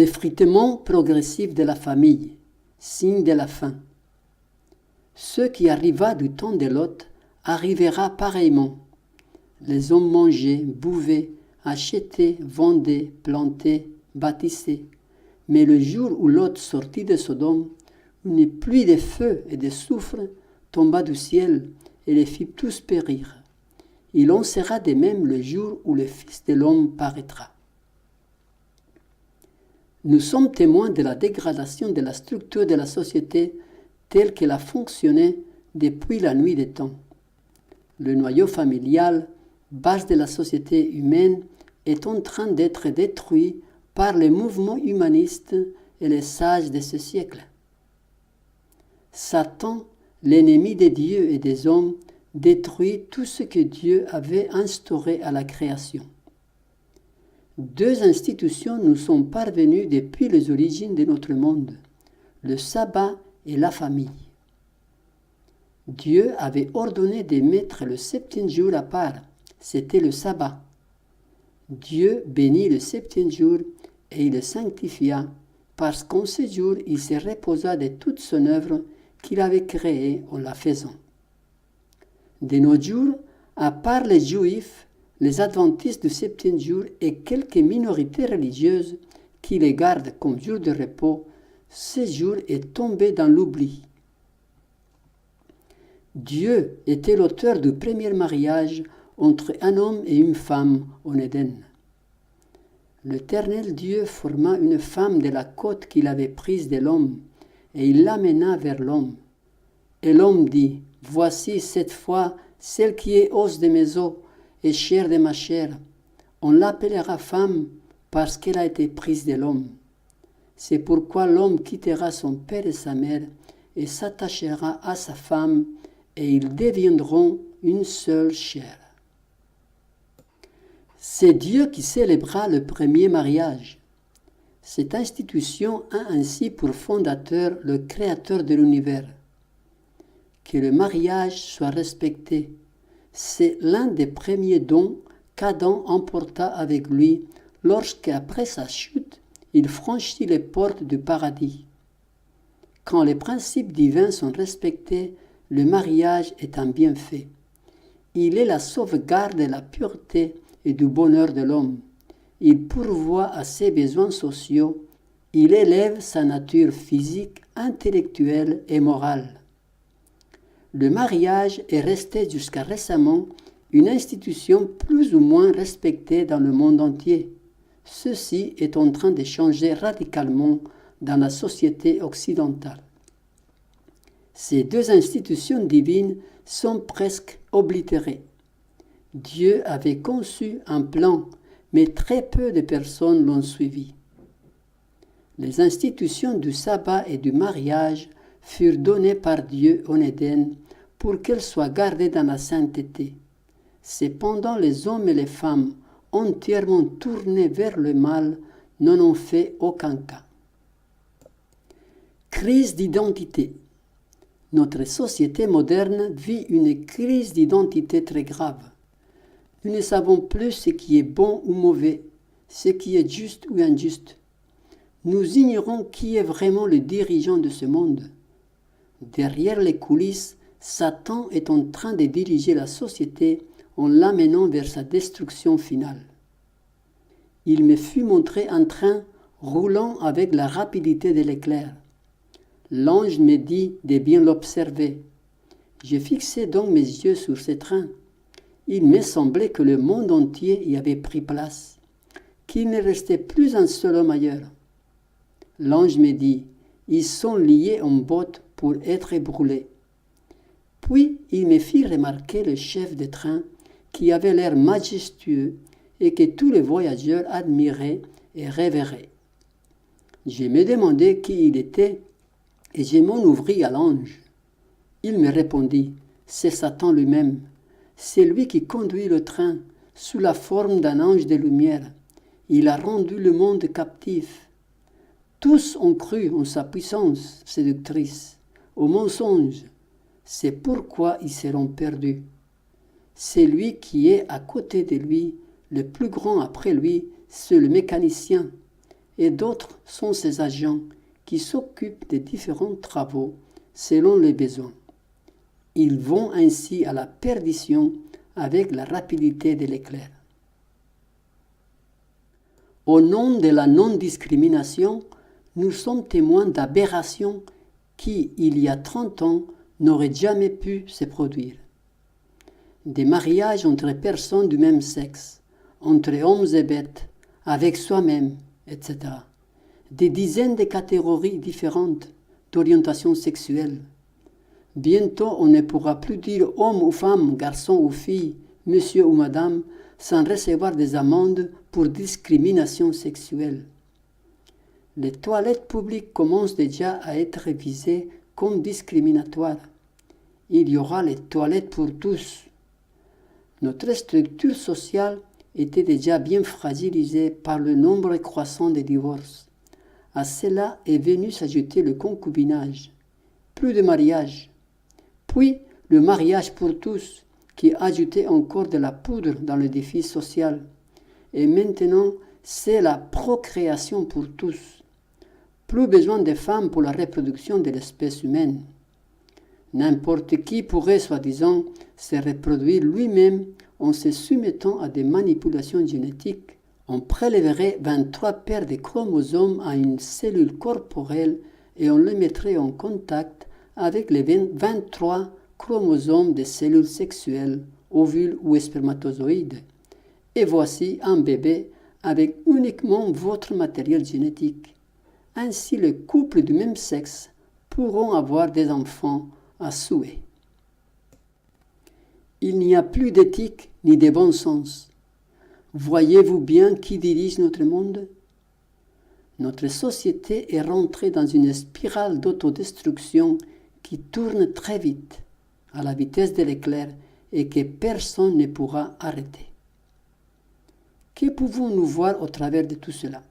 L'effritement progressif de la famille, signe de la fin. Ce qui arriva du temps de Lot arrivera pareillement. Les hommes mangeaient, buvaient, achetaient, vendaient, plantaient, bâtissaient. Mais le jour où Lot sortit de Sodome, une pluie de feu et de soufre tomba du ciel et les fit tous périr. Il en sera de même le jour où le Fils de l'homme paraîtra. Nous sommes témoins de la dégradation de la structure de la société telle qu'elle a fonctionné depuis la nuit des temps. Le noyau familial, base de la société humaine, est en train d'être détruit par les mouvements humanistes et les sages de ce siècle. Satan, l'ennemi des dieux et des hommes, détruit tout ce que Dieu avait instauré à la création. Deux institutions nous sont parvenues depuis les origines de notre monde, le sabbat et la famille. Dieu avait ordonné de mettre le septième jour à part, c'était le sabbat. Dieu bénit le septième jour et il le sanctifia, parce qu'en ce jour il se reposa de toute son œuvre qu'il avait créée en la faisant. De nos jours, à part les Juifs, les adventistes du septième jour et quelques minorités religieuses qui les gardent comme jour de repos, ce jour est tombé dans l'oubli. Dieu était l'auteur du premier mariage entre un homme et une femme en Éden. L'Éternel Dieu forma une femme de la côte qu'il avait prise de l'homme, et il l'amena vers l'homme. Et l'homme dit, « Voici cette fois celle qui est os de mes os et chair de ma chair. On l'appellera femme parce qu'elle a été prise de l'homme. C'est pourquoi l'homme quittera son père et sa mère et s'attachera à sa femme, et ils deviendront une seule chair. » C'est Dieu qui célébra le premier mariage. Cette institution a ainsi pour fondateur le Créateur de l'univers. Que le mariage soit respecté, c'est l'un des premiers dons qu'Adam emporta avec lui lorsqu'après sa chute, il franchit les portes du paradis. Quand les principes divins sont respectés, le mariage est un bienfait. Il est la sauvegarde de la pureté et du bonheur de l'homme. Il pourvoit à ses besoins sociaux. Il élève sa nature physique, intellectuelle et morale. Le mariage est resté jusqu'à récemment une institution plus ou moins respectée dans le monde entier. Ceci est en train de changer radicalement dans la société occidentale. Ces deux institutions divines sont presque oblitérées. Dieu avait conçu un plan, mais très peu de personnes l'ont suivi. Les institutions du sabbat et du mariage furent données par Dieu en Éden pour qu'elles soient gardées dans la sainteté. Cependant, les hommes et les femmes, entièrement tournés vers le mal, n'en ont fait aucun cas. Crise d'identité. Notre société moderne vit une crise d'identité très grave. Nous ne savons plus ce qui est bon ou mauvais, ce qui est juste ou injuste. Nous ignorons qui est vraiment le dirigeant de ce monde. Derrière les coulisses, Satan est en train de diriger la société en l'amenant vers sa destruction finale. Il me fut montré un train roulant avec la rapidité de l'éclair. L'ange me dit de bien l'observer. Je fixai donc mes yeux sur ce train. Il me semblait que le monde entier y avait pris place, qu'il ne restait plus un seul homme ailleurs. L'ange me dit, ils sont liés en bottes pour être brûlés. Puis il me fit remarquer le chef de train qui avait l'air majestueux et que tous les voyageurs admiraient et révéraient. Je me demandai qui il était et je m'en ouvris à l'ange. Il me répondit, c'est Satan lui-même. C'est lui qui conduit le train sous la forme d'un ange de lumière. Il a rendu le monde captif. Tous ont cru en sa puissance séductrice, au mensonge. C'est pourquoi ils seront perdus. C'est lui qui est à côté de lui, le plus grand après lui, c'est le mécanicien. et d'autres sont ses agents qui s'occupent des différents travaux selon les besoins. Ils vont ainsi à la perdition avec la rapidité de l'éclair. Au nom de la non-discrimination, nous sommes témoins d'aberrations qui, il y a 30 ans, n'auraient jamais pu se produire. Des mariages entre personnes du même sexe, entre hommes et bêtes, avec soi-même, etc. Des dizaines de catégories différentes d'orientation sexuelle. Bientôt, on ne pourra plus dire homme ou femme, garçon ou fille, monsieur ou madame, sans recevoir des amendes pour discrimination sexuelle. Les toilettes publiques commencent déjà à être visées comme discriminatoires. Il y aura les toilettes pour tous. Notre structure sociale était déjà bien fragilisée par le nombre croissant des divorces. À cela est venu s'ajouter le concubinage. Plus de mariage. Puis le mariage pour tous, qui ajoutait encore de la poudre dans le défi social. Et maintenant, c'est la procréation pour tous. Plus besoin de femmes pour la reproduction de l'espèce humaine. N'importe qui pourrait, soi-disant, se reproduire lui-même en se soumettant à des manipulations génétiques. On prélèverait 23 paires de chromosomes à une cellule corporelle et on les mettrait en contact avec les 23 chromosomes des cellules sexuelles, ovules ou spermatozoïdes. Et voici un bébé avec uniquement votre matériel génétique. Ainsi, les couples du même sexe pourront avoir des enfants à souhait. Il n'y a plus d'éthique ni de bon sens. Voyez-vous bien qui dirige notre monde? Notre société est rentrée dans une spirale d'autodestruction qui tourne très vite, à la vitesse de l'éclair, et que personne ne pourra arrêter. Que pouvons-nous voir au travers de tout cela?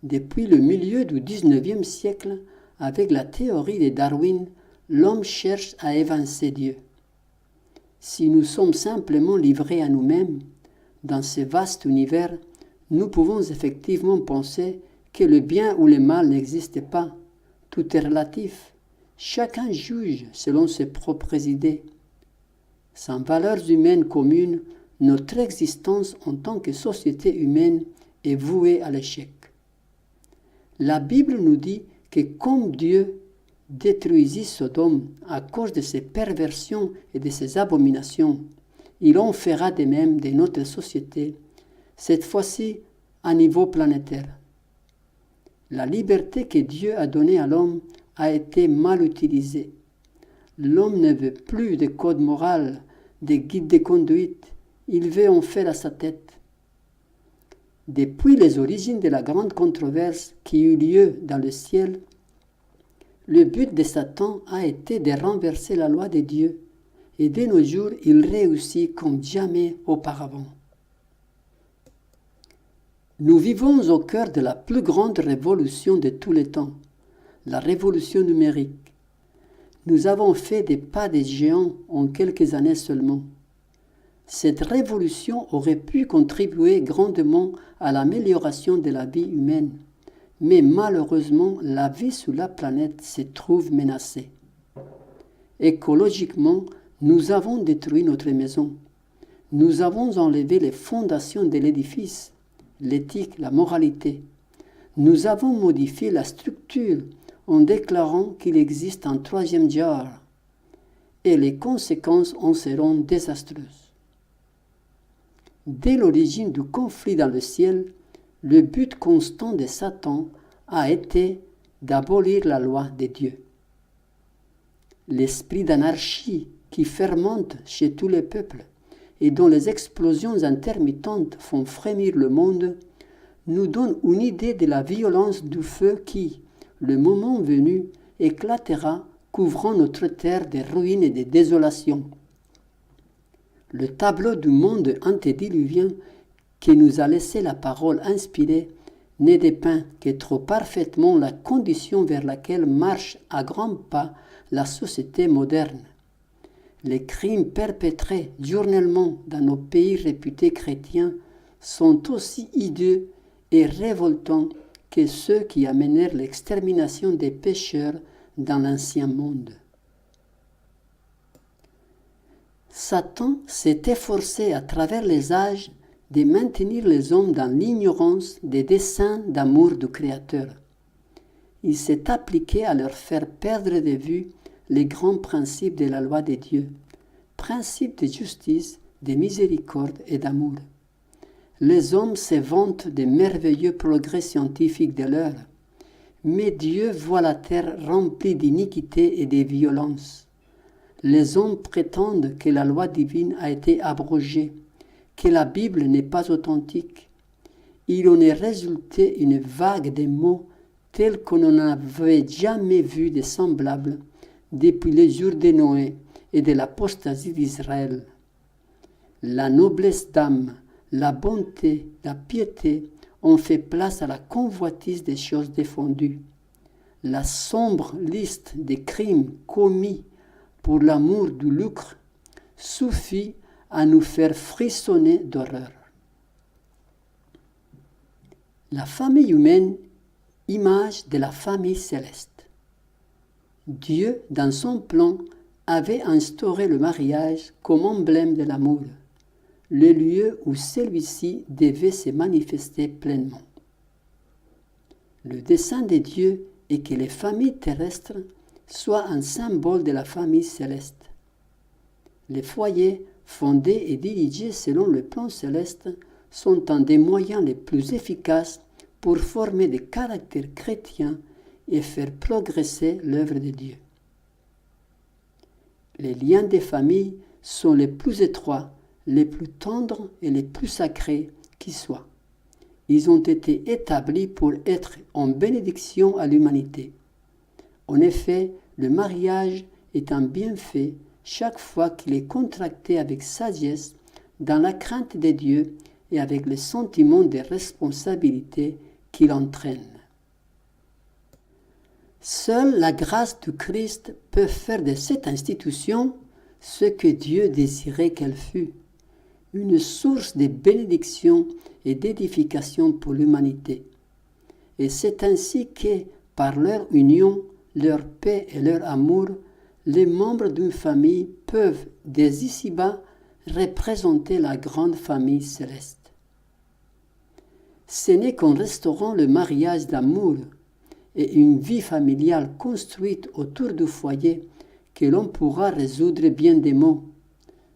Depuis le milieu du XIXe siècle, avec la théorie de Darwin, l'homme cherche à évincer Dieu. Si nous sommes simplement livrés à nous-mêmes, dans ce vaste univers, nous pouvons effectivement penser que le bien ou le mal n'existe pas. Tout est relatif. Chacun juge selon ses propres idées. Sans valeurs humaines communes, notre existence en tant que société humaine est vouée à l'échec. La Bible nous dit que comme Dieu détruisit Sodome à cause de ses perversions et de ses abominations, il en fera de même de notre société, cette fois-ci à niveau planétaire. La liberté que Dieu a donnée à l'homme a été mal utilisée. L'homme ne veut plus de code moral, de guide de conduite, il veut en faire à sa tête. Depuis les origines de la grande controverse qui eut lieu dans le ciel, le but de Satan a été de renverser la loi de Dieu, et de nos jours, il réussit comme jamais auparavant. Nous vivons au cœur de la plus grande révolution de tous les temps, la révolution numérique. Nous avons fait des pas de géants en quelques années seulement. Cette révolution aurait pu contribuer grandement à l'amélioration de la vie humaine, mais malheureusement, la vie sur la planète se trouve menacée. Écologiquement, nous avons détruit notre maison. Nous avons enlevé les fondations de l'édifice, l'éthique, la moralité. Nous avons modifié la structure en déclarant qu'il existe un troisième genre, et les conséquences en seront désastreuses. Dès l'origine du conflit dans le ciel, le but constant de Satan a été d'abolir la loi de Dieu. L'esprit d'anarchie qui fermente chez tous les peuples et dont les explosions intermittentes font frémir le monde, nous donne une idée de la violence du feu qui, le moment venu, éclatera, couvrant notre terre de ruines et de désolations. Le tableau du monde antédiluvien que nous a laissé la parole inspirée ne dépeint que trop parfaitement la condition vers laquelle marche à grands pas la société moderne. Les crimes perpétrés journellement dans nos pays réputés chrétiens sont aussi hideux et révoltant que ceux qui amenèrent l'extermination des pécheurs dans l'ancien monde. Satan s'est efforcé à travers les âges de maintenir les hommes dans l'ignorance des desseins d'amour du Créateur. Il s'est appliqué à leur faire perdre de vue les grands principes de la loi de Dieu, principes de justice, de miséricorde et d'amour. Les hommes se vantent des merveilleux progrès scientifiques de l'heure, mais Dieu voit la terre remplie d'iniquité et de violence. Les hommes prétendent que la loi divine a été abrogée, que la Bible n'est pas authentique. Il en est résulté une vague de mots tels qu'on n'en avait jamais vu de semblables depuis les jours de Noé et de l'apostasie d'Israël. La noblesse d'âme, la bonté, la piété ont fait place à la convoitise des choses défendues. La sombre liste des crimes commis pour l'amour du lucre suffit à nous faire frissonner d'horreur. La famille humaine, image de la famille céleste. Dieu, dans son plan, avait instauré le mariage comme emblème de l'amour, le lieu où celui-ci devait se manifester pleinement. Le dessein de Dieu est que les familles terrestres soient un symbole de la famille céleste. Les foyers, fondés et dirigés selon le plan céleste, sont un des moyens les plus efficaces pour former des caractères chrétiens et faire progresser l'œuvre de Dieu. Les liens des familles sont les plus étroits, les plus tendres et les plus sacrés qui soient. Ils ont été établis pour être en bénédiction à l'humanité. En effet, le mariage est un bienfait chaque fois qu'il est contracté avec sagesse, dans la crainte de Dieu et avec le sentiment de responsabilité qu'il entraîne. Seule la grâce du Christ peut faire de cette institution ce que Dieu désirait qu'elle fût, une source de bénédiction et d'édification pour l'humanité. Et c'est ainsi que, par leur union, leur paix et leur amour, les membres d'une famille peuvent, dès ici-bas, représenter la grande famille céleste. Ce n'est qu'en restaurant le mariage d'amour et une vie familiale construite autour du foyer que l'on pourra résoudre bien des maux.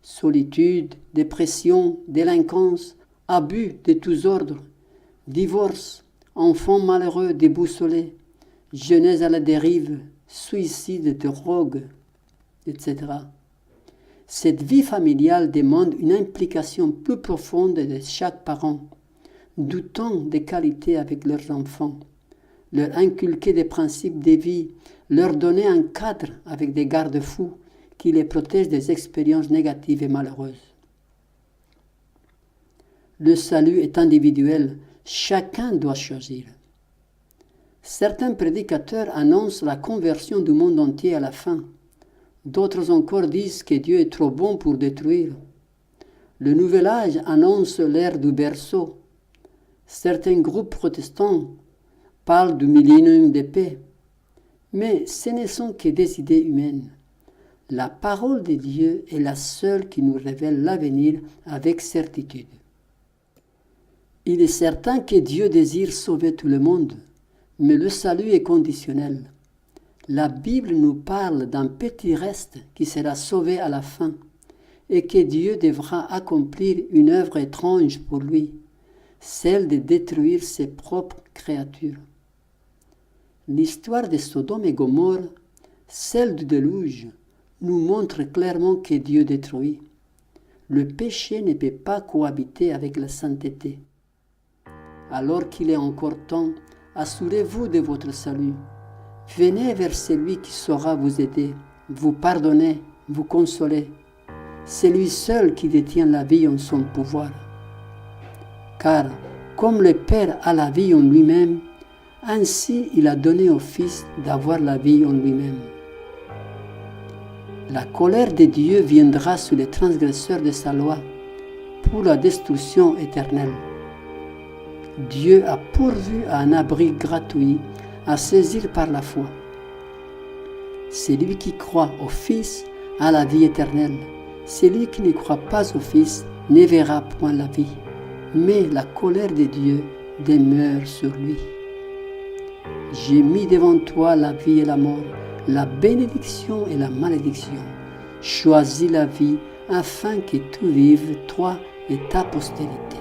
Solitude, dépression, délinquance, abus de tous ordres, divorce, enfants malheureux déboussolés, jeunesse à la dérive, suicide, drogue, etc. Cette vie familiale demande une implication plus profonde de chaque parent, doutant des qualités avec leurs enfants, leur inculquer des principes de vie, leur donner un cadre avec des garde-fous qui les protègent des expériences négatives et malheureuses. Le salut est individuel, chacun doit choisir. Certains prédicateurs annoncent la conversion du monde entier à la fin. D'autres encore disent que Dieu est trop bon pour détruire. Le nouvel âge annonce l'ère du berceau. Certains groupes protestants parlent du millénium de paix. Mais ce ne sont que des idées humaines. La parole de Dieu est la seule qui nous révèle l'avenir avec certitude. Il est certain que Dieu désire sauver tout le monde, mais le salut est conditionnel. La Bible nous parle d'un petit reste qui sera sauvé à la fin et que Dieu devra accomplir une œuvre étrange pour lui, celle de détruire ses propres créatures. L'histoire de Sodome et Gomorrhe, celle du déluge, nous montre clairement que Dieu détruit. Le péché ne peut pas cohabiter avec la sainteté. Alors qu'il est encore temps, assurez-vous de votre salut. Venez vers celui qui saura vous aider, vous pardonner, vous consoler. C'est lui seul qui détient la vie en son pouvoir. Car, comme le Père a la vie en lui-même, ainsi il a donné au Fils d'avoir la vie en lui-même. La colère de Dieu viendra sur les transgresseurs de sa loi pour la destruction éternelle. Dieu a pourvu à un abri gratuit à saisir par la foi. Celui qui croit au Fils a la vie éternelle. Celui qui ne croit pas au Fils ne verra point la vie, mais la colère de Dieu demeure sur lui. J'ai mis devant toi la vie et la mort, la bénédiction et la malédiction. Choisis la vie afin que tu vives, toi et ta postérité.